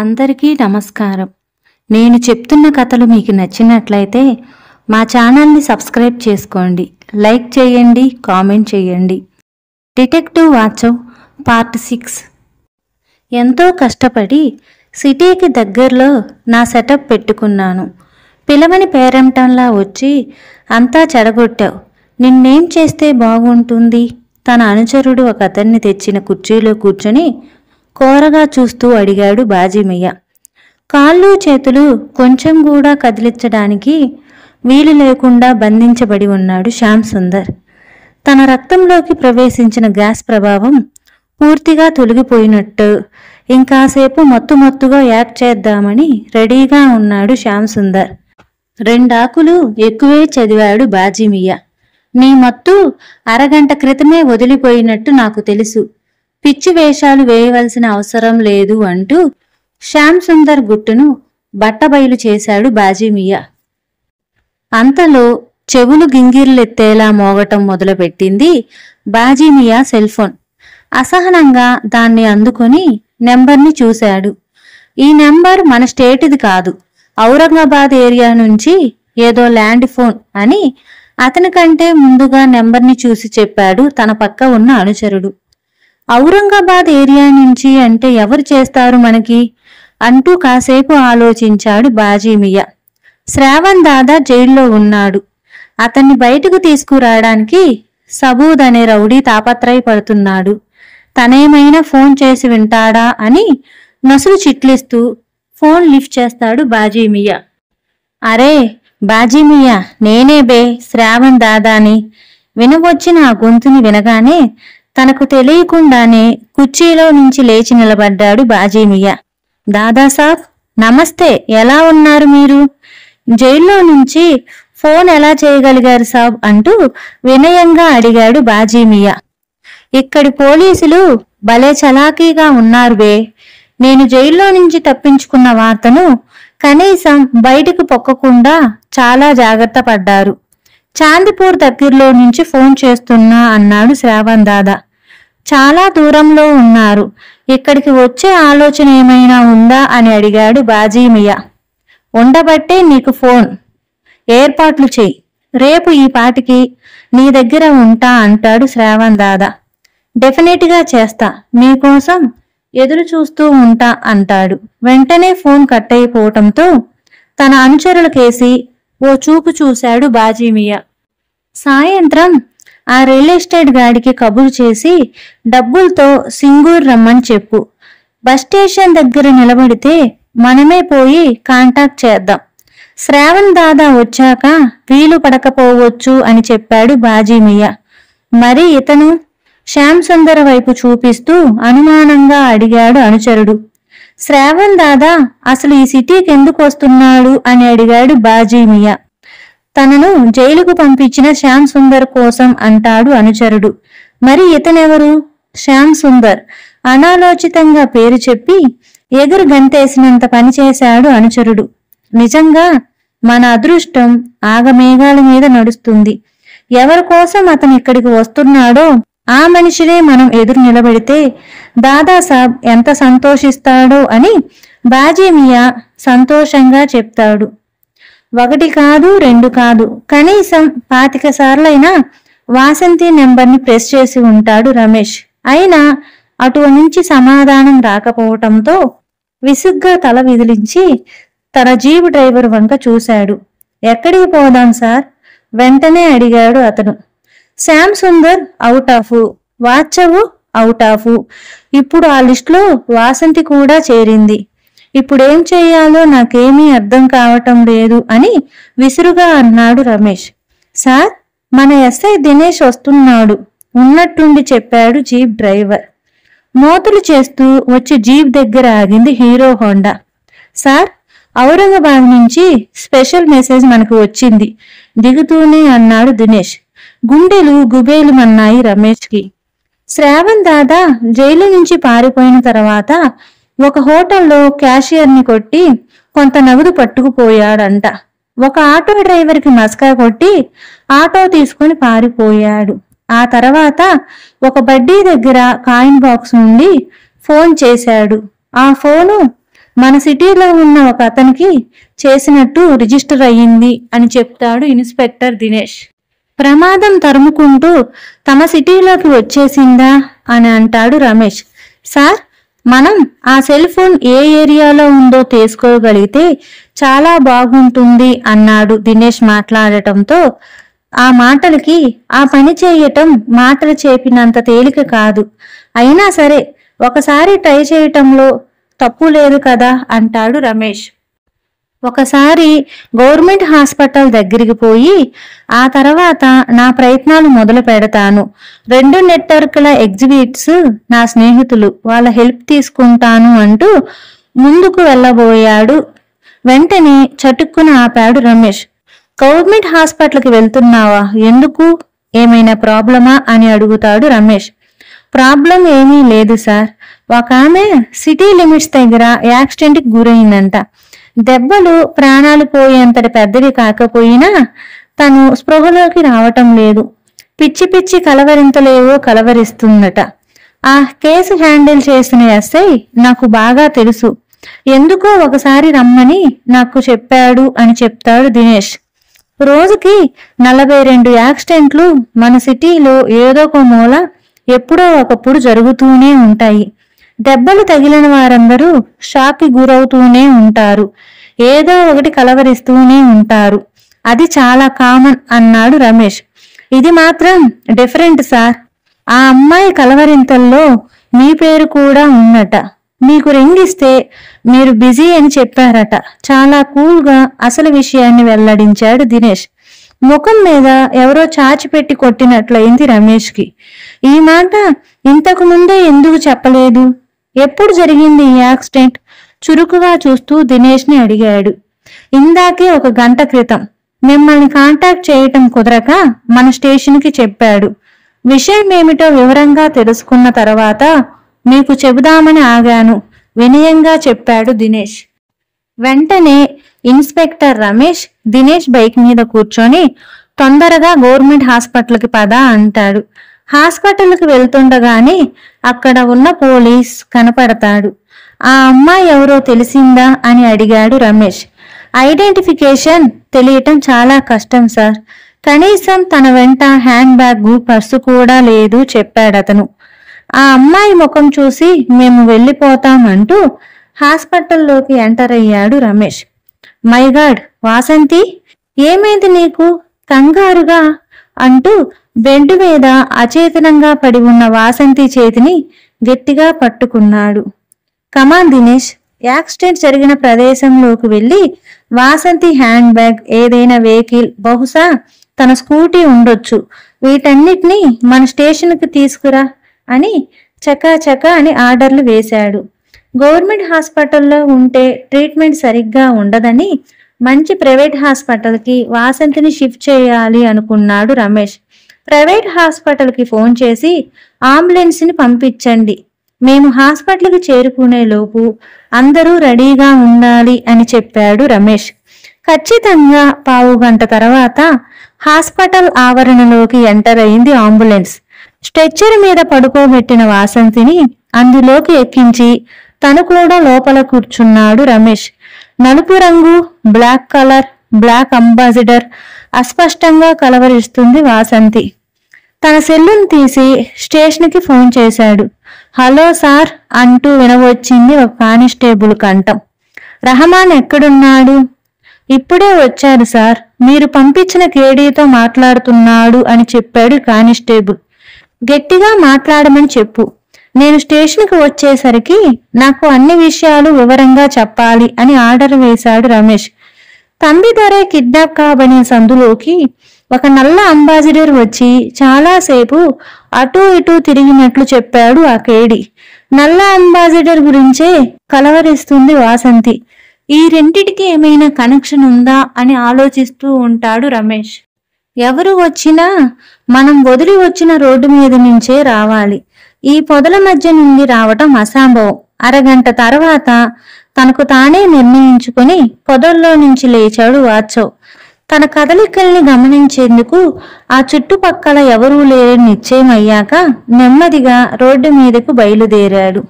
అందరికీ నమస్కారం. నేను చెప్తున్న కథలు మీకు నచ్చినట్లయితే మా ఛానల్ని సబ్స్క్రైబ్ చేసుకోండి, లైక్ చేయండి, కామెంట్ చేయండి. డిటెక్టివ్ వాచవ్ పార్ట్ 6. ఎంతో కష్టపడి సిటీకి దగ్గరలో నా సెటప్ పెట్టుకున్నాను. పిలవని పేరంటంలా వచ్చి అంతా చెడగొట్టావు. నిన్నేం చేస్తే బాగుంటుంది? తన అనుచరుడు ఒక అతన్ని తెచ్చిన కుర్చీలో కూర్చొని కోరగా చూస్తూ అడిగాడు బాజీమయ్య. కాళ్ళు చేతులు కొంచెం కూడా కదిలించడానికి వీలు లేకుండా బంధించబడి ఉన్నాడు శ్యామ్ సుందర్. తన రక్తంలోకి ప్రవేశించిన గ్యాస్ ప్రభావం పూర్తిగా తొలగిపోయినట్టు ఇంకాసేపు మత్తుగా యాక్ట్ చేద్దామని రెడీగా ఉన్నాడు శ్యామ్ సుందర్. 2 ఆకులు ఎక్కువే చదివాడు బాజీమయ్య. నీ మత్తు అరగంట క్రితమే వదిలిపోయినట్టు నాకు తెలుసు. పిచ్చి వేషాలు వేయవలసిన అవసరం లేదు అంటూ శ్యామ్ సుందర్ గుట్టును బట్టబయలు చేశాడు బాజీమయ్య. అంతలో చెవులు గింగిర్లెత్తేలా మోగటం మొదలుపెట్టింది బాజీమయ్య సెల్ఫోన్. అసహనంగా దాన్ని అందుకొని నెంబర్ని చూశాడు. ఈ నెంబర్ మన స్టేట్ది కాదు, ఔరంగాబాద్ ఏరియా నుంచి ఏదో ల్యాండ్ ఫోన్ అని అతనికంటే ముందుగా నెంబర్ని చూసి చెప్పాడు తన పక్క ఉన్న అనుచరుడు. ఔరంగాబాద్ ఏరియా నుంచి అంటే ఎవరు చేస్తారు మనకి అంటూ కాసేపు ఆలోచించాడు బాజీమయ్య. శ్రావణ్ దాదా జైల్లో ఉన్నాడు. అతన్ని బయటకు తీసుకురావడానికి సబూద్ అనే రౌడీ తాపత్రయపడుతున్నాడు. తనేమైనా ఫోన్ చేసి వింటాడా అని నసులు చిట్లిస్తూ ఫోన్ లిఫ్ట్ చేస్తాడు బాజీమయ్య. అరే బాజీమయ్య, నేనే బే శ్రావణ్ దాదాని. వినవచ్చిన ఆ గొంతుని వినగానే తనకు తెలియకుండానే కుర్చీలో నుంచి లేచి నిలబడ్డాడు బాజీమయ్య. దాదాసాబ్ నమస్తే, ఎలా ఉన్నారు మీరు? జైల్లో నుంచి ఫోన్ ఎలా చేయగలిగారు సాబ్ అంటూ వినయంగా అడిగాడు బాజీమయ్య. ఇక్కడి పోలీసులు భలే చలాకీగా ఉన్నారు బే. నేను జైల్లో నుంచి తప్పించుకున్న వార్తను కనీసం బయటకు పొక్కకుండా చాలా జాగ్రత్త పడ్డారు. చాందిపూర్ దగ్గరలో నుంచి ఫోన్ చేస్తున్నా అన్నాడు శ్రావణ్ దాదా. చాలా దూరంలో ఉన్నారు, ఇక్కడికి వచ్చే ఆలోచన ఏమైనా ఉందా అని అడిగాడు బాజీమయ్య. ఉండబట్టే నీకు ఫోన్ ఏర్పాట్లు చెయ్యి, రేపు ఈ పాటికి నీ దగ్గర ఉంటా అంటాడు శ్రావణ్ దాదా. డెఫినెట్గా చేస్తా, మీకోసం ఎదురు చూస్తూ ఉంటా అంటాడు. వెంటనే ఫోన్ కట్ అయిపోవటంతో తన అనుచరులకేసి ఓ చూపు చూశాడు బాజీమయ్య. సాయంత్రం ఆ రియల్ ఎస్టేట్ గాడికి కబురు చేసి డబ్బులతో సింగూర్ రమ్మని చెప్పు. బస్ స్టేషన్ దగ్గర నిలబడితే మనమే పోయి కాంటాక్ట్ చేద్దాం. శ్రావణ్ దాదా వచ్చాక వీలు పడకపోవచ్చు అని చెప్పాడు బాజీమయ్య. మరి ఇతను? శ్యామ్ సుందర్ వైపు చూపిస్తూ అనుమానంగా అడిగాడు అనుచరుడు. శ్రావణ్ దాదా అసలు ఈ సిటీకి ఎందుకు వస్తున్నాడు అని అడిగాడు బాజీమయ్య. తనను జైలుకు పంపించిన శ్యామ్ సుందర్ కోసం అంటాడు అనుచరుడు. మరి ఇతనెవరు? శ్యామ్ సుందర్ అనాలోచితంగా పేరు చెప్పి ఎగురు గంతేసినంత పనిచేశాడు అనుచరుడు. నిజంగా మన అదృష్టం ఆగమేఘాల మీద నడుస్తుంది. ఎవరి కోసం అతను ఇక్కడికి వస్తున్నాడో ఆ మనిషినే మనం ఎదురు నిలబెడితే దాదాసాబ్ ఎంత సంతోషిస్తాడో అని బాజీమయ్య సంతోషంగా చెప్తాడు. 1 కాదు 2 కాదు, కనీసం 25 సార్లైనా వాసంతి నెంబర్ని ప్రెస్ చేసి ఉంటాడు రమేష్. అయినా అటు నుంచి సమాధానం రాకపోవటంతో విసుగ్గా తల విదిలించి తన జీప్ డ్రైవర్ వంక చూశాడు. ఎక్కడికి పోదాం సార్? వెంటనే అడిగాడు అతను. శ్యామ్ సుందర్ అవుట్ ఆఫ్, వాచవు అవుట్ ఆఫ్, ఇప్పుడు ఆ లిస్టులో వాసంతి కూడా చేరింది. ఇప్పుడేం చెయ్యాలో నాకేమీ అర్థం కావటం లేదు అని విసురుగా అన్నాడు రమేష్. సార్, మన ఎస్ఐ దినేష్ వస్తున్నాడు ఉన్నట్టుండి చెప్పాడు జీప్ డ్రైవర్. మోతులు చేస్తూ వచ్చి జీప్ దగ్గర ఆగింది హీరో హోండా. సార్, ఔరంగాబాద్ నుంచి స్పెషల్ మెసేజ్ మనకు వచ్చింది దిగుతూనే అన్నాడు దినేష్. గుండెలు గుబేలుమన్నాయి రమేష్కి. శ్రావణ్ దాదా జైలు నుంచి పారిపోయిన తర్వాత ఒక హోటల్లో క్యాషియర్ని కొట్టి కొంత నగదు పట్టుకుపోయాడంట. ఒక ఆటో డ్రైవర్కి మస్కా కొట్టి ఆటో తీసుకుని పారిపోయాడు. ఆ తర్వాత ఒక బడ్డీ దగ్గర కాయిన్ బాక్స్ నుండి ఫోన్ చేశాడు. ఆ ఫోను మన సిటీలో ఉన్న ఒక అతనికి చేసినట్టు రిజిస్టర్ అయ్యింది అని చెప్తాడు ఇన్స్పెక్టర్ దినేష్. ప్రమాదం తరుముకుంటూ తమ సిటీలోకి వచ్చేసిందా అని అంటాడు రమేష్. సార్, మనం ఆ సెల్ ఫోన్ ఏ ఏరియాలో ఉందో తెలుసుకోగలిగితే చాలా బాగుంటుంది అన్నాడు దినేష్ మాట్లాడటంతో. ఆ మాటలకి ఆ పని చేయటం మాటలు చెప్పినంత తేలిక కాదు. అయినా సరే ఒకసారి ట్రై చేయటంలో తప్పు లేదు కదా అంటాడు రమేష్. ఒకసారి గవర్నమెంట్ హాస్పిటల్ దగ్గరికి పోయి ఆ తర్వాత నా ప్రయత్నాలు మొదలు పెడతాను. 2 నెట్వర్క్ల ఎగ్జిబిట్స్ నా స్నేహితులు, వాళ్ళ హెల్ప్ తీసుకుంటాను అంటూ ముందుకు వెళ్ళబోయాడు. వెంటనే చటుక్కున ఆపాడు రమేష్. గవర్నమెంట్ హాస్పిటల్కి వెళ్తున్నావా? ఎందుకు? ఏమైనా ప్రాబ్లమా అని అడుగుతాడు రమేష్. ప్రాబ్లం ఏమీ లేదు సార్. ఒక ఆమె సిటీ లిమిట్స్ దగ్గర యాక్సిడెంట్కి గురైందంట. దెబ్బలు ప్రాణాలు పోయేంతటి పెద్దవి కాకపోయినా తను స్పృహలోకి రావటం లేదు. పిచ్చి పిచ్చి కలవరింతలేవో కలవరిస్తుందట. ఆ కేసు హ్యాండిల్ చేసిన ఎస్ఐ నాకు బాగా తెలుసు. ఎందుకో ఒకసారి రమ్మని నాకు చెప్పాడు అని చెప్తాడు దినేష్. రోజుకి 42 యాక్సిడెంట్లు మన సిటీలో ఏదో ఒక మూల ఎప్పుడో ఒకప్పుడు జరుగుతూనే ఉంటాయి. దెబ్బలు తగిలిన వారందరూ షాక్కి గురవుతూనే ఉంటారు. ఏదో ఒకటి కలవరిస్తూనే ఉంటారు. అది చాలా కామన్ అన్నాడు రమేష్. ఇది మాత్రం డిఫరెంట్ సార్. ఆ అమ్మాయి కలవరింతల్లో మీ పేరు కూడా ఉన్నట. మీకు రింగ్ ఇస్తే మీరు బిజీ అని చెప్పారట. చాలా కూల్గా అసలు విషయాన్ని వెల్లడించాడు దినేష్. ముఖం మీద ఎవరో చాచిపెట్టి కొట్టినట్లయింది రమేష్కి. ఈ మాట ఇంతకు ముందే ఎందుకు చెప్పలేదు? ఎప్పుడు జరిగింది ఈ యాక్సిడెంట్? చురుకుగా చూస్తూ దినేష్ని అడిగాడు. ఇందాకే 1 గంట క్రితం. మిమ్మల్ని కాంటాక్ట్ చేయటం కుదరక మన స్టేషన్కి చెప్పాడు. విషయం ఏమిటో వివరంగా తెలుసుకున్న తర్వాత మీకు చెబుదామని ఆగాను, వినయంగా చెప్పాడు దినేష్. వెంటనే ఇన్స్పెక్టర్ రమేష్ దినేష్ బైక్ మీద కూర్చొని తొందరగా గవర్నమెంట్ హాస్పిటల్కి పద అంటాడు. హాస్పిటల్కి వెళ్తుండగానే అక్కడ ఉన్న పోలీస్ కనపడతాడు. ఆ అమ్మాయి ఎవరో తెలిసిందా అని అడిగాడు రమేష్. ఐడెంటిఫికేషన్ తెలియటం చాలా కష్టం సార్. కనీసం తన వెంట హ్యాండ్ బ్యాగ్, పర్సు కూడా లేదు చెప్పాడతను. ఆ అమ్మాయి ముఖం చూసి మేము వెళ్ళిపోతామంటూ హాస్పిటల్లోకి ఎంటర్ అయ్యాడు రమేష్. మై గాడ్ వాసంతి, ఏమైంది నీకు? కంగారుగా అంటూ బెడ్ మీద అచేతనంగా పడి ఉన్న వాసంతి చేతిని గట్టిగా పట్టుకున్నాడు. కమాన్ దినేష్, యాక్సిడెంట్ జరిగిన ప్రదేశంలోకి వెళ్ళి వాసంతి హ్యాండ్ బ్యాగ్, ఏదైనా వెహికల్, బహుశా తన స్కూటీ ఉండొచ్చు, వీటన్నిటినీ మన స్టేషన్కి తీసుకురా అని చకా అని ఆర్డర్లు వేశాడు. గవర్నమెంట్ హాస్పిటల్లో ఉంటే ట్రీట్మెంట్ సరిగ్గా ఉండదని మంచి ప్రైవేట్ హాస్పిటల్కి వాసంతిని షిఫ్ట్ చేయాలి అనుకున్నాడు రమేష్. ప్రైవేట్ హాస్పిటల్కి ఫోన్ చేసి అంబులెన్స్ని పంపించండి, మేము హాస్పిటల్కి చేరుకునే లోపు అందరూ రెడీగా ఉండాలి అని చెప్పాడు రమేష్. ఖచ్చితంగా 15 గంట తర్వాత హాస్పిటల్ ఆవరణలోకి ఎంటర్ అయింది అంబులెన్స్. స్ట్రెచ్చర్ మీద పడుకోబెట్టిన వాసంతిని అందులోకి ఎక్కించి తను కూడా లోపల కూర్చున్నాడు రమేష్. నలుపు రంగు, బ్లాక్ కలర్, బ్లాక్ అంబాసిడర్ అస్పష్టంగా కలవరిస్తుంది వాసంతి. తన సెల్లును తీసి స్టేషన్కి ఫోన్ చేశాడు. హలో సార్ అంటూ వినవచ్చింది ఒక కానిస్టేబుల్ కంఠం. రహమాన్ ఎక్కడున్నాడు? ఇప్పుడే వచ్చారు సార్, మీరు పంపించిన కేడీతో మాట్లాడుతున్నాడు అని చెప్పాడు కానిస్టేబుల్. గట్టిగా మాట్లాడమని చెప్పు. నేను స్టేషన్కి వచ్చేసరికి నాకు అన్ని విషయాలు వివరంగా చెప్పాలి అని ఆర్డర్ వేశాడు రమేష్. తంబిదొరై కిడ్నాప్ కాబడిన సందులోకి ఒక నల్ల అంబాసిడర్ వచ్చి చాలాసేపు అటూ ఇటూ తిరిగినట్లు చెప్పాడు ఆ కేడి. నల్ల అంబాసిడర్ గురించే కలవరిస్తుంది వాసంతి. ఈ రెండిటికి ఏమైనా కనెక్షన్ ఉందా అని ఆలోచిస్తూ ఉంటాడు రమేష్. ఎవరు వచ్చినా మనం వదిలి వచ్చిన రోడ్డు మీద నుంచే రావాలి. ఈ పొదల మధ్య నుండి రావటం అసంభవం. అరగంట తర్వాత తనకు తానే నిర్ణయించుకుని పొదల్లో నుంచి లేచాడు వాచవ్. తన కదలికల్ని గమనించేందుకు ఆ చుట్టుపక్కల ఎవరూ లేరని నిశ్చయం అయ్యాక నెమ్మదిగా రోడ్డు మీదకు బయలుదేరాడు.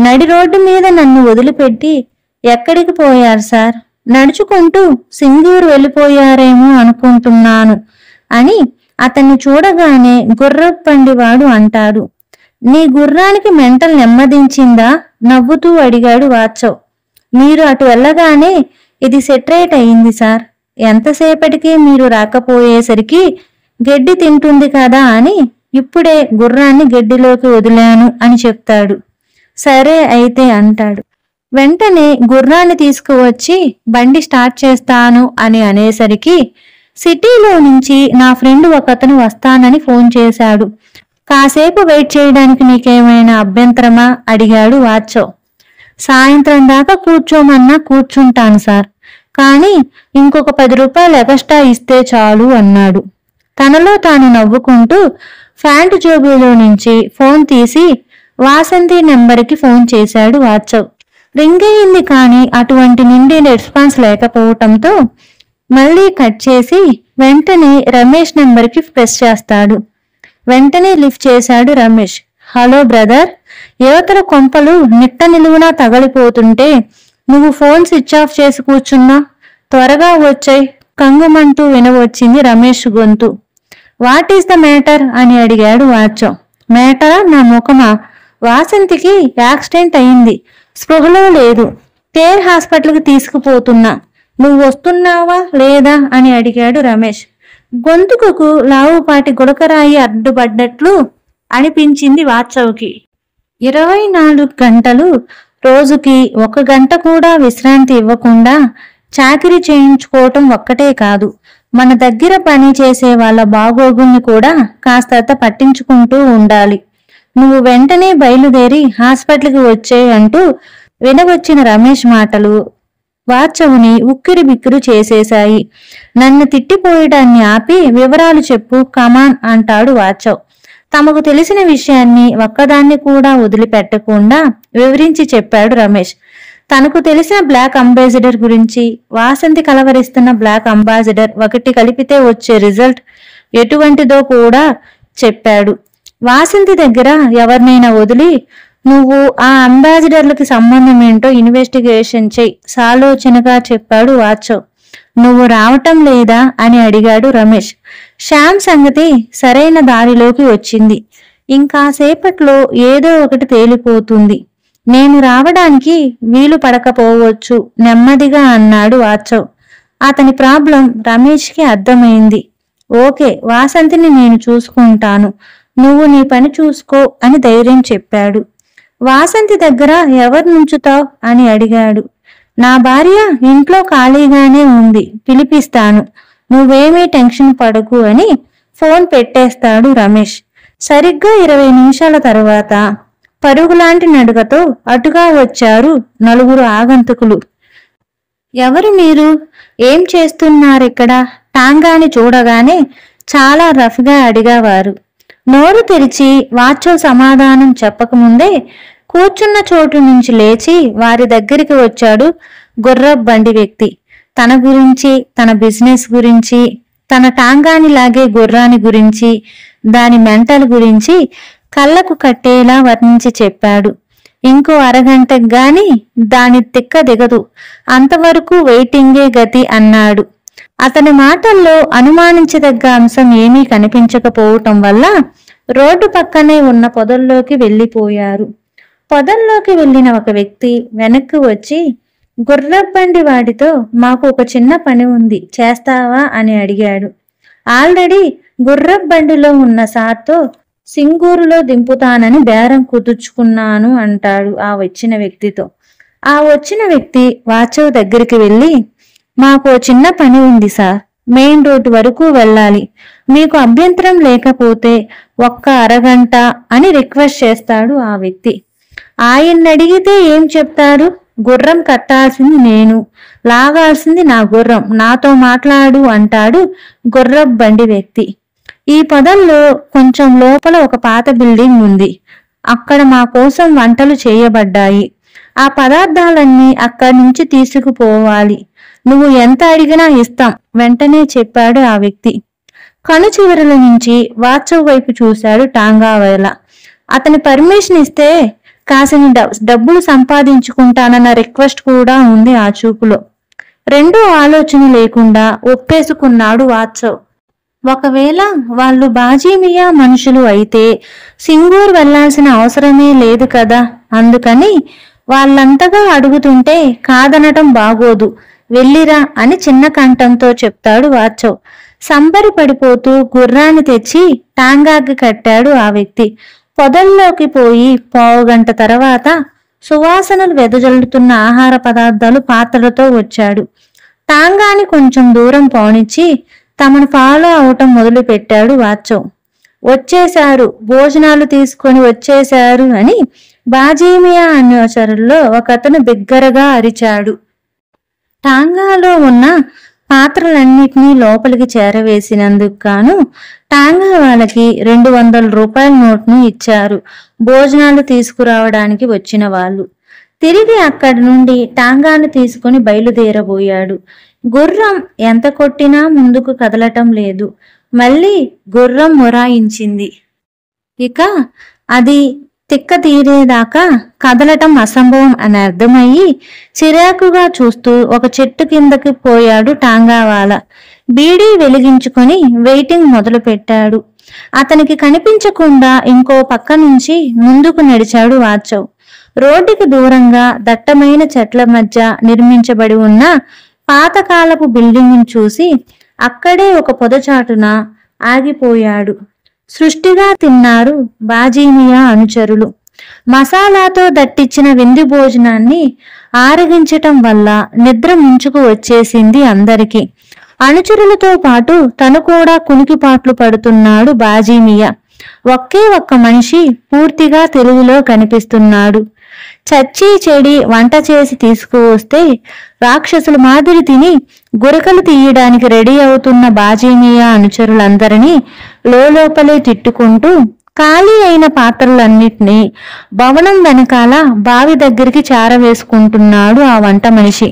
నడి రోడ్డు మీద నన్ను వదిలిపెట్టి ఎక్కడికి పోయారు సార్? నడుచుకుంటూ సింగూరు వెళ్ళిపోయారేమో అనుకుంటున్నాను అని అతన్ని చూడగానే గుర్రబండివాడు అంటాడు. నీ గుర్రానికి మెంటల్ నెమ్మదించిందా? నవ్వుతూ అడిగాడు వాచవ్. మీరు అటు వెళ్ళగానే ఇది సెటరేట్ అయింది సార్. ఎంతసేపటికి మీరు రాకపోయేసరికి గడ్డి తింటుంది కదా అని ఇప్పుడే గుర్రాన్ని గడ్డిలోకి వదిలాను అని చెప్తాడు. సరే అయితే అంటాడు. వెంటనే గుర్రాన్ని తీసుకువచ్చి బండి స్టార్ట్ చేస్తాను అని అనేసరికి సిటీలో నుంచి నా ఫ్రెండ్ ఒకతను వస్తానని ఫోన్ చేశాడు. కాసేపు వెయిట్ చేయడానికి నీకేమైనా అభ్యంతరమా అడిగాడు వాచవ్. సాయంత్రం దాకా కూర్చోమన్నా కూర్చుంటాను సార్, కానీ ఇంకొక 10 రూపాయలు ఎక్స్ట్రా ఇస్తే చాలు అన్నాడు. తనలో తాను నవ్వుకుంటూ ప్యాంటు జోబులో నుంచి ఫోన్ తీసి వాసంతి నెంబర్కి ఫోన్ చేశాడు వాచవ్. రింగ్ అయింది కానీ అటువంటి నుండి రెస్పాన్స్ లేకపోవటంతో మళ్ళీ కట్ చేసి వెంటనే రమేష్ నెంబర్కి ప్రెస్ చేస్తాడు. వెంటనే లిఫ్ట్ చేశాడు రమేష్. హలో బ్రదర్, యువతల కొంపలు నిట్ట నిలువునా తగలిపోతుంటే నువ్వు ఫోన్ స్విచ్ ఆఫ్ చేసి కూర్చున్నా, త్వరగా వచ్చాయి కంగుమంటూ వినవచ్చింది రమేష్ గొంతు. వాట్ ఈస్ ద మ్యాటర్ అని అడిగాడు వాచవ్. మ్యాటరా నా ముఖమా? వాసంతికి యాక్సిడెంట్ అయింది, స్పృహలో లేదు, కేర్ హాస్పిటల్కి తీసుకుపోతున్నా, నువ్వు వస్తున్నావా లేదా అని అడిగాడు రమేష్. గొంతుకు లావుపాటి గుడకరాయి అడ్డుపడ్డట్లు అనిపించింది వాచవ్కి. 24 గంటలు రోజుకి 1 గంట కూడా విశ్రాంతి ఇవ్వకుండా చాకిరీ చేయించుకోవటం ఒక్కటే కాదు, మన దగ్గర పని చేసే వాళ్ళ బాగోగుల్ని కూడా కాస్త పట్టించుకుంటూ ఉండాలి. నువ్వు వెంటనే బయలుదేరి హాస్పిటల్కి వచ్చే అంటూ వినవచ్చిన రమేష్ మాటలు వాచవుని ఉక్కిరి బిక్కిరి చేసేశాయి. నన్ను తిట్టిపోయడాన్ని ఆపి వివరాలు చెప్పు కమాన్ అంటాడు వాచవ్. తమకు తెలిసిన విషయాన్ని ఒక్కదాన్ని కూడా వదిలిపెట్టకుండా వివరించి చెప్పాడు రమేష్. తనకు తెలిసిన బ్లాక్ అంబాసిడర్ గురించి, వాసంతి కలవరిస్తున్న బ్లాక్ అంబాసిడర్ ఒకటి కలిపితే వచ్చే రిజల్ట్ ఎటువంటిదో కూడా చెప్పాడు. వాసంతి దగ్గర ఎవరినైనా వదిలి నువ్వు ఆ అంబాసిడర్లకి సంబంధం ఏంటో ఇన్వెస్టిగేషన్ చెయ్యి సాలోచనగా చెప్పాడు వాచవ్. నువ్వు రావటం లేదా అని అడిగాడు రమేష్. శ్యామ్ సంగతి సరైన దారిలోకి వచ్చింది, ఇంకాసేపట్లో ఏదో ఒకటి తేలిపోతుంది, నేను రావడానికి వీలు పడకపోవచ్చు నెమ్మదిగా అన్నాడు వాచవ్. అతని ప్రాబ్లం రమేష్కి అర్థమైంది. ఓకే, వాసంతిని నేను చూసుకుంటాను, నువ్వు నీ పని చూసుకో అని ధైర్యం చెప్పాడు. వాసంతి దగ్గర ఎవరు నుంచుతావ్ అని అడిగాడు. నా భార్య ఇంట్లో ఖాళీగానే ఉంది, పిలిపిస్తాను, నువ్వేమీ టెన్షన్ పడకు అని ఫోన్ పెట్టేస్తాడు రమేష్. సరిగ్గా 20 నిమిషాల తర్వాత పరుగులాంటి నడుకతో అటుగా వచ్చారు 4 ఆగంతుకులు. ఎవరు మీరు? ఏం చేస్తున్నారిక్కడ? టాంగాని చూడగానే చాలా రఫ్గా అడిగేవారు. నోరు తెరిచి వాచవ్ సమాధానం చెప్పకముందే కూర్చున్న చోటు నుంచి లేచి వారి దగ్గరికి వచ్చాడు గుర్రపు బండి వ్యక్తి. తన గురించి, తన బిజినెస్ గురించి, తన టాంగాని లాగే గుర్రాని గురించి, దాని మెంటల్ గురించి కళ్ళకు కట్టేలా వర్ణించి చెప్పాడు. ఇంకో అరగంటకు గాని దాని తిక్క దిగదు, అంతవరకు వెయిటింగే గతి అన్నాడు. అతని మాటల్లో అనుమానించదగ్గ అంశం ఏమీ కనిపించకపోవటం వల్ల రోడ్డు పక్కనే ఉన్న పొదల్లోకి వెళ్ళిపోయారు. పొదల్లోకి వెళ్ళిన ఒక వ్యక్తి వెనక్కి వచ్చి గుర్రబండి వాడితో మాకు ఒక చిన్న పని ఉంది, చేస్తావా అని అడిగాడు. ఆల్రెడీ గుర్రబండిలో ఉన్న సార్తో సింగూరులో దింపుతానని బేరం కుదుర్చుకున్నాను అంటాడు ఆ వచ్చిన వ్యక్తితో. ఆ వచ్చిన వ్యక్తి వాచవ్ దగ్గరికి వెళ్ళి మాకు చిన్న పని ఉంది సార్, మెయిన్ రోడ్డు వరకు వెళ్ళాలి, మీకు అభ్యంతరం లేకపోతే ఒక్క అరగంట అని రిక్వెస్ట్ చేస్తాడు ఆ వ్యక్తి. ఆయన్ని అడిగితే ఏం చెప్తారు? గుర్రం కట్టాల్సింది నేను, లాగాల్సింది నా గుర్రం, నాతో మాట్లాడు అంటాడు గుర్రపు బండి వ్యక్తి. ఈ పొదల్లో కొంచెం లోపల ఒక పాత బిల్డింగ్ ఉంది, అక్కడ మా కోసం వంటలు చేయబడ్డాయి, ఆ పదార్థాలన్నీ అక్కడి నుంచి తీసుకుపోవాలి, నువ్వు ఎంత అడిగినా ఇస్తాం వెంటనే చెప్పాడు ఆ వ్యక్తి. కను చివరల నుంచి వాచవ్ వైపు చూశాడు టాంగావేల. అతని పర్మిషన్ ఇస్తే కాసిన డబ్బులు సంపాదించుకుంటానన్న రిక్వెస్ట్ కూడా ఉంది ఆ చూపులో. రెండో ఆలోచన లేకుండా ఒప్పేసుకున్నాడు వాత్సవ్. ఒకవేళ వాళ్ళు బాజీమియా మనుషులు అయితే సింగూర్ వెళ్లాల్సిన అవసరమే లేదు కదా, అందుకని వాళ్ళంతగా అడుగుతుంటే కాదనటం బాగోదు, వెళ్ళిరా అని చిన్న కంఠంతో చెప్తాడు వాత్సవ్. సంబరి పడిపోతూ గుర్రాన్ని తెచ్చి టాంగాకి కట్టాడు ఆ వ్యక్తి. పొదల్లోకి పోయి పావుగంట తర్వాత సువాసనలు వెదజల్లుతున్న ఆహార పదార్థాలు పాత్రలతో వచ్చాడు. టాంగాని కొంచెం దూరం పోనిచ్చి తమను ఫాలో అవటం మొదలు పెట్టాడు వాత్సవ్. వచ్చేశారు, భోజనాలు తీసుకొని వచ్చేశారు అని బాజీమియా అనుచరుల్లో ఒకతను బిగ్గరగా అరిచాడు. టాంగాలో ఉన్న పాత్రలన్నిటినీ లోపలికి చేరవేసినందుకు గాను టాంగా వాళ్ళకి 200 రూపాయల నోట్ను ఇచ్చారు భోజనాలు తీసుకురావడానికి వచ్చిన వాళ్ళు. తిరిగి అక్కడి నుండి టాంగాను తీసుకుని బయలుదేరబోయాడు. గుర్రం ఎంత కొట్టినా ముందుకు కదలటం లేదు. మళ్ళీ గుర్రం మొరాయించింది. ఇక అది తిక్క తీరేదాకా కదలటం అసంభవం అని అర్థమయ్యి చిరాకుగా చూస్తూ ఒక చెట్టు కిందకి పోయాడు టాంగావాల. బీడీ వెలిగించుకొని వెయిటింగ్ మొదలు పెట్టాడు. అతనికి కనిపించకుండా ఇంకో పక్క నుంచి ముందుకు నడిచాడు వాత్సవ్. రోడ్డుకి దూరంగా దట్టమైన చెట్ల మధ్య నిర్మించబడి ఉన్న పాతకాలపు బిల్డింగ్ను చూసి అక్కడే ఒక పొదచాటున ఆగిపోయాడు. సృష్టిగా తిన్నారు బాజీమియా అనుచరులు. మసాలాతో దట్టించిన విందు భోజనాన్ని ఆరగించటం వల్ల నిద్ర ముంచుకు వచ్చేసింది అందరికీ. అనుచరులతో పాటు తను కూడా కునికిపాట్లు పడుతున్నాడు బాజీమియా. ఒకే ఒక్క మనిషి పూర్తిగా తెలుగులో కనిపిస్తున్నాడు. చచ్చి చెడి వంట చేసి తీసుకువస్తే రాక్షసుల మాదిరి తిని గురకలు తీయడానికి రెడీ అవుతున్న బాజీమియా అనుచరులందరినీ లోపలే తిట్టుకుంటూ ఖాళీ అయిన పాత్రలన్నిటినీ భవనం వెనకాల బావి దగ్గరికి చారవేసుకుంటున్నాడు ఆ వంట మనిషి.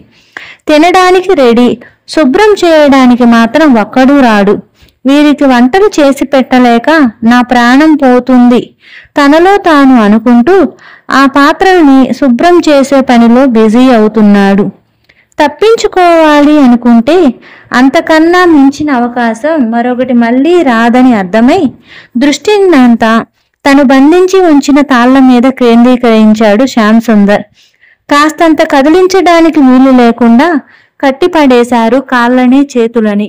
తినడానికి రెడీ, శుభ్రం చేయడానికి మాత్రం ఒక్కడూ రాడు. వీరికి వంటలు చేసి పెట్టలేక నా ప్రాణం పోతుంది తనలో తాను అనుకుంటూ ఆ పాత్రల్ని శుభ్రం చేసే పనిలో బిజీ అవుతున్నాడు. తప్పించుకోవాలి అనుకుంటే అంతకన్నా మించిన అవకాశం మరొకటి మళ్ళీ రాదని అర్థమై దృష్టినంతా తను బంధించి ఉంచిన తాళ్ల మీద కేంద్రీకరించాడు శ్యామ్ సుందర్. కాస్తంత కదిలించడానికి వీలు లేకుండా కట్టిపడేశారు కాళ్ళని చేతులని.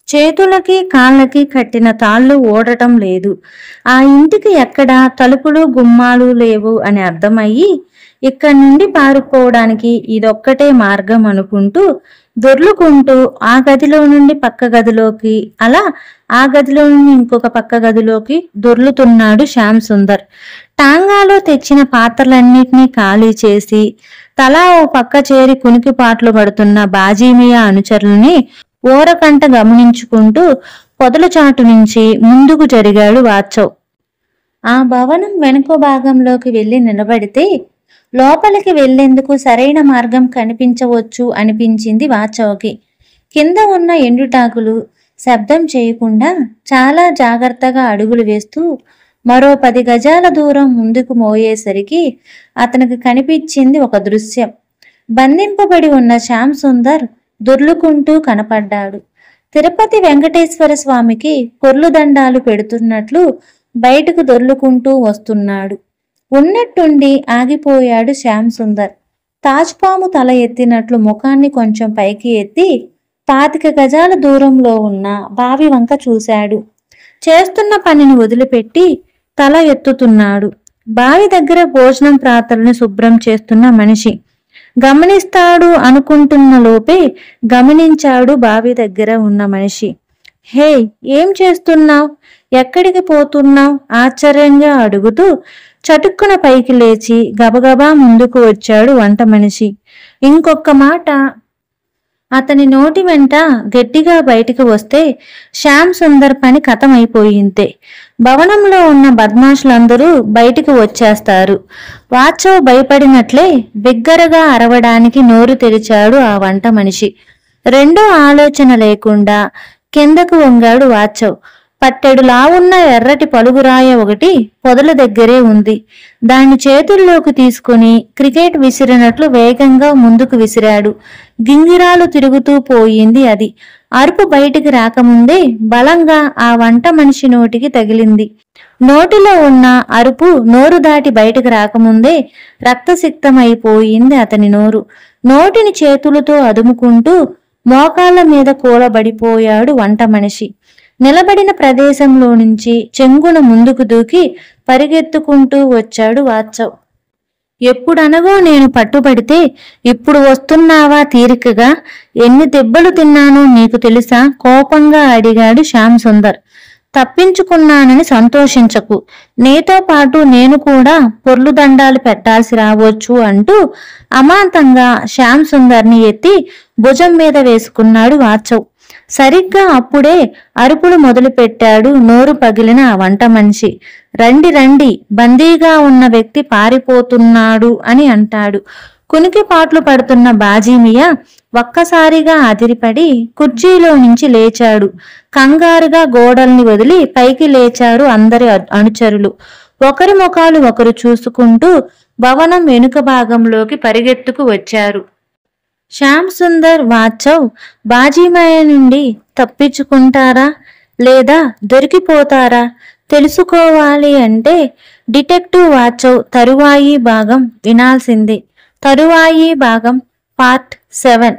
చేతులకి కాళ్ళకి కట్టిన తాళ్ళు ఓడటం లేదు. ఆ ఇంటికి ఎక్కడా తలుపులు గుమ్మాలు లేవు అని అర్థమయ్యి ఇక్కడి నుండి పారిపోవడానికి ఇదొక్కటే మార్గం అనుకుంటూ దొర్లుకుంటూ ఆ గదిలో నుండి పక్క గదిలోకి, అలా ఆ గదిలో నుండి ఇంకొక పక్క గదిలోకి దొర్లుతున్నాడు శ్యామ్ సుందర్. టాంగాలో తెచ్చిన పాత్రలన్నిటినీ ఖాళీ చేసి తలా ఓ పక్క చేరి కునికిపాట్లు పడుతున్న బాజీమియా అనుచరుల్ని ఓరకంట గమనించుకుంటూ పొదల చాటు నుంచి ముందుకు జరిగాడు వాత్సవ్. ఆ భవనం వెనుక భాగంలోకి వెళ్లి నిలబడితే లోపలికి వెళ్లేందుకు సరైన మార్గం కనిపించవచ్చు అనిపించింది వాత్సవ్కి. కింద ఉన్న ఎండుటాకులు శబ్దం చేయకుండా చాలా జాగ్రత్తగా అడుగులు వేస్తూ మరో 10 గజాల దూరం ముందుకు మోయేసరికి అతనికి కనిపించింది ఒక దృశ్యం. బంధింపబడి ఉన్న శ్యామ్ సుందర్ దొర్లుకుంటూ కనపడ్డాడు. తిరుపతి వెంకటేశ్వర స్వామికి పొర్లు దండాలు పెడుతున్నట్లు బయటకు దొర్లుకుంటూ వస్తున్నాడు. ఉన్నట్టుండి ఆగిపోయాడు శ్యామ్ సుందర్. తాజ్పాము తల ఎత్తినట్లు ముఖాన్ని కొంచెం పైకి ఎత్తి 25 గజాల దూరంలో ఉన్న బావి వంక చూశాడు. చేస్తున్న పనిని వదిలిపెట్టి తల ఎత్తుతున్నాడు. బావి దగ్గర భోజనం పాత్రలను శుభ్రం చేస్తున్న మనిషి. గమనిస్తాడు అనుకుంటున్న లోపే గమనించాడు బావి దగ్గర ఉన్న మనిషి. హే, ఏం చేస్తున్నావ్? ఎక్కడికి పోతున్నావ్? ఆశ్చర్యంగా అడుగుతూ చటుక్కున పైకి లేచి గబగబా ముందుకు వచ్చాడు వంట మనిషి. ఇంకొక మాట అతని నోటి వెంట గట్టిగా బయటికి వస్తే శ్యామ్ సుందర్ పని కథమైపోయిందే. భవనంలో ఉన్న బద్మాషులందరూ బయటికి వచ్చేస్తారు. వాత్సవ్ భయపడినట్లే బిగ్గరగా అరవడానికి నోరు తెరిచాడు ఆ వంట మనిషి. రెండో ఆలోచన లేకుండా కిందకు వంగాడు వాత్సవ్. పట్టెడు లావున్న ఎర్రటి పలుగురాయ ఒకటి పొదల దగ్గరే ఉంది. దాన్ని చేతుల్లోకి తీసుకుని క్రికెట్ విసిరినట్లు వేగంగా ముందుకు విసిరాడు. గింగిరాలు తిరుగుతూ పోయింది అది. అరుపు బయటికి రాకముందే బలంగా ఆ వంట మనిషి నోటికి తగిలింది. నోటిలో ఉన్న అరుపు నోరు దాటి బయటకు రాకముందే రక్తసిక్తమైపోయింది అతని నోరు. నోటిని చేతులతో అదుముకుంటూ మోకాళ్ళ మీద కూలబడిపోయాడు వంట మనిషి. నిలబడిన ప్రదేశంలో నుంచి చెంగున ముందుకు దూకి పరిగెత్తుకుంటూ వచ్చాడు వాత్సవ్. ఎప్పుడనగో నేను పట్టుబడితే ఇప్పుడు వస్తున్నావా తీరికగా? ఎన్ని దెబ్బలు తిన్నానో నీకు తెలుసా? కోపంగా అడిగాడు శ్యామ్ సుందర్. తప్పించుకున్నానని సంతోషించకు, నీతో పాటు నేను కూడా పొర్లు దండాలు పెట్టాల్సి రావచ్చు అంటూ అమాంతంగా శ్యామ్ సుందర్ని ఎత్తి భుజం మీద వేసుకున్నాడు వాత్సవ్. సరిగ్గా అప్పుడే అరుపులు మొదలుపెట్టాడు నోరు పగిలిన ఆ వంట మనిషి. రండి రండి, బందీగా ఉన్న వ్యక్తి పారిపోతున్నాడు అని అంటాడు. కునికిపాట్లు పడుతున్న బాజీమియా ఒక్కసారిగా అదిరిపడి కుర్చీలో నుంచి లేచాడు. కంగారుగా గోడల్ని వదిలి పైకి లేచారు అందరి అనుచరులు. ఒకరి ముఖాలు ఒకరు చూసుకుంటూ భవనం వెనుక భాగంలోకి పరిగెత్తుకు వచ్చారు. శ్యామ్ సుందర్, వాత్సవ్ బాజీమయ్య నుండి తప్పించుకుంటారా లేదా దొరికిపోతారా తెలుసుకోవాలి అంటే డిటెక్టివ్ వాత్సవ్ తరువాయి భాగం వినాల్సిందే. తరువాయి భాగం పార్ట్ 7.